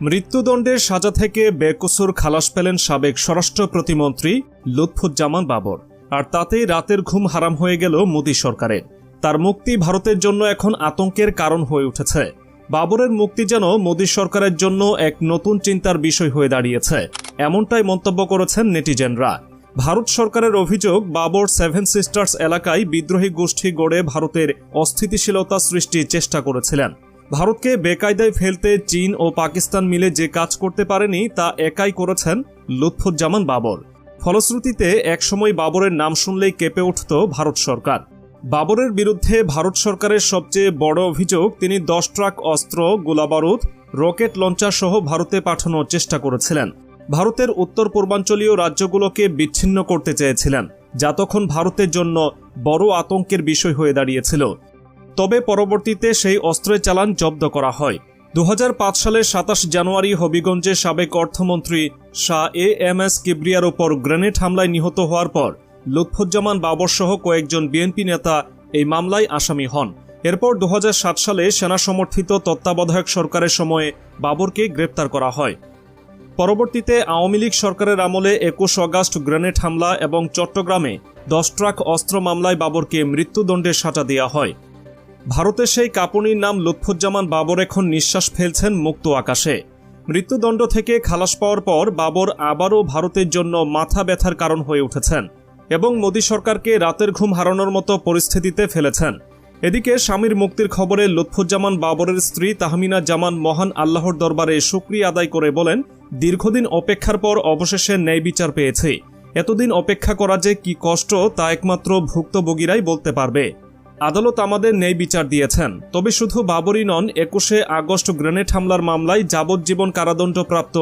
মৃত্যুদণ্ডের সাজা থেকে বেকসুর খালাস পেলেন সাবেক স্বরাষ্ট্র প্রতিমন্ত্রী লুৎফুজ্জামান বাবর। আর তাতেই রাতের ঘুম হারাম হয়ে গেল মোদী সরকারের। তার মুক্তি ভারতের জন্য এখন আতঙ্কের কারণ হয়ে উঠেছে। বাবরের মুক্তি যেন মোদী সরকারের জন্য এক নতুন চিন্তার বিষয় হয়ে দাঁড়িয়েছে, এমনটাই মন্তব্য করেছেন নেটিজেনরা। ভারত সরকারের অভিযোগ, বাবর সেভেন সিস্টার্স এলাকায় বিদ্রোহী গোষ্ঠী গড়ে ভারতের অস্থিতিশীলতা সৃষ্টির চেষ্টা করেছিলেন। ভারতকে বেকায়দায় ফেলতে চীন ও পাকিস্তান মিলে যে কাজ করতে পারেনি তা একাই করেছেন লুৎফুজ্জামান বাবর। ফলশ্রুতিতে একসময় বাবরের নাম শুনলেই কেঁপে উঠত ভারত সরকার। বাবরের বিরুদ্ধে ভারত সরকারের সবচেয়ে বড় অভিযোগ, তিনি 10 ট্রাক অস্ত্র, গোলাবারুদ, রকেট লঞ্চার সহ ভারতে পাঠানোর চেষ্টা করেছিলেন। ভারতের উত্তর পূর্বাঞ্চলীয় রাজ্যগুলোকে বিচ্ছিন্ন করতে চেয়েছিলেন, যা তখন ভারতের জন্য বড় আতঙ্কের বিষয় হয়ে দাঁড়িয়েছিল। তবে পরবর্তীতে সেই অস্ত্রের চালান জব্দ করা হয়। 2005 সালের 27 জানুয়ারি হবিগঞ্জে সাবেক অর্থমন্ত্রী শাহ এএমএস কিবরিয়ার ওপর গ্রেনেড হামলায় নিহত হওয়ার পর লুৎফুজ্জামান বাবর সহ কয়েকজন বিএনপি নেতা এই মামলায় আসামি হন। এরপর 2007 সালে সেনা সমর্থিত তত্ত্বাবধায়ক সরকারের সময়ে বাবরকে গ্রেপ্তার করা হয়। পরবর্তীতে আওয়ামী লীগ সরকারের আমলে 21 আগস্ট গ্রেনেড হামলা এবং চট্টগ্রামে 10 ট্রাক অস্ত্র মামলায় বাবরকে মৃত্যুদণ্ডের সাজা দেওয়া হয়। ভারতের সেই কাপুনির নাম লুৎফুজ্জামান বাবর এখন নিঃশ্বাস ফেলছেন মুক্ত আকাশে। মৃত্যুদণ্ড থেকে খালাস পাওয়ার পর বাবর আবারও ভারতের জন্য মাথা ব্যথার কারণ হয়ে উঠেছেন এবং মোদী সরকারকে রাতের ঘুম হারানোর মতো পরিস্থিতিতে ফেলেছেন। এদিকে স্বামীর মুক্তির খবরে লুৎফুজ্জামান বাবরের স্ত্রী তাহমিনা জামান মহান আল্লাহর দরবারে শুকরিয়া আদায় করে বলেন, দীর্ঘদিন অপেক্ষার পর অবশেষে ন্যায় বিচার পেয়েছে। এতদিন অপেক্ষা করা যে কি কষ্ট তা একমাত্র ভুক্তভোগীরাই বলতে পারবে। আদালত আমাদের ন্যায় বিচার দিয়েছেন। তবে শুধু বাবরই নন, 21 আগস্ট গ্রেনেড হামলার মামলায় যাবজ্জীবন কারাদণ্ডপ্রাপ্ত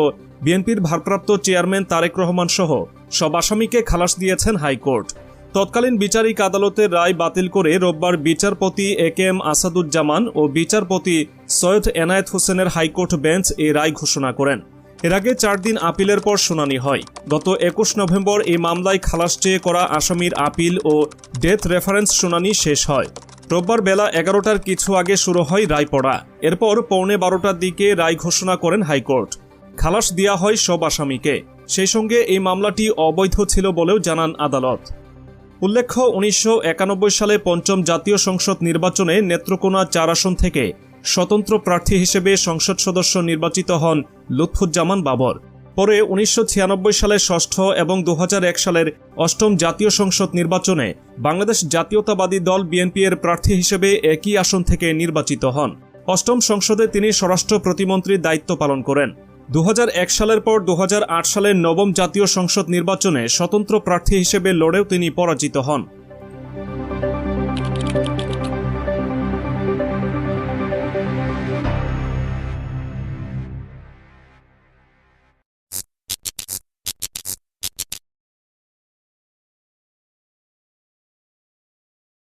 বিএনপির ভারপ্রাপ্ত চেয়ারম্যান তারেক রহমান সহ সব আসামিকে খালাস দিয়েছেন হাইকোর্ট। তৎকালীন বিচারিক আদালতের রায় বাতিল করে রোববার বিচারপতি একেএম আসাদুজ্জামান ও বিচারপতি সৈয়দ এনায়েত হোসেনের হাইকোর্ট বেঞ্চ এই রায় ঘোষণা করেন। এর আগে 4 দিন আপিলের পর শুনানি হয়। গত 21 নভেম্বর এই মামলায় খালাস চেয়ে করা আসামির আপিল ও ডেথ রেফারেন্স শুনানি শেষ হয়। রোববার বেলা 11টার কিছু আগে শুরু হয় রায় পড়া। এরপর পৌনে 12টার দিকে রায় ঘোষণা করেন হাইকোর্ট। খালাস দেওয়া হয় সব আসামিকে। সেই সঙ্গে এই মামলাটি অবৈধ ছিল বলেও জানান আদালত। উল্লেখ্য, 1991 সালে 5ম জাতীয় সংসদ নির্বাচনে নেত্রকোনা 4 আসন থেকে স্বতন্ত্র প্রার্থী হিসেবে সংসদ সদস্য নির্বাচিত হন লুৎফুজ্জামান বাবর। পরে 1996 সালের 6ষ্ঠ এবং 2001 সালের 8ম জাতীয় সংসদ নির্বাচনে বাংলাদেশ জাতীয়তাবাদী দল বিএনপি এর প্রার্থী হিসেবে একই আসন থেকে নির্বাচিত হন। 8ম সংসদে তিনি স্বরাষ্ট্র প্রতিমন্ত্রীর দায়িত্ব পালন করেন। 2001 সালের পর 2008 সালের 9ম জাতীয় সংসদ নির্বাচনে স্বতন্ত্র প্রার্থী হিসেবে লড়েও তিনি পরাজিত হন।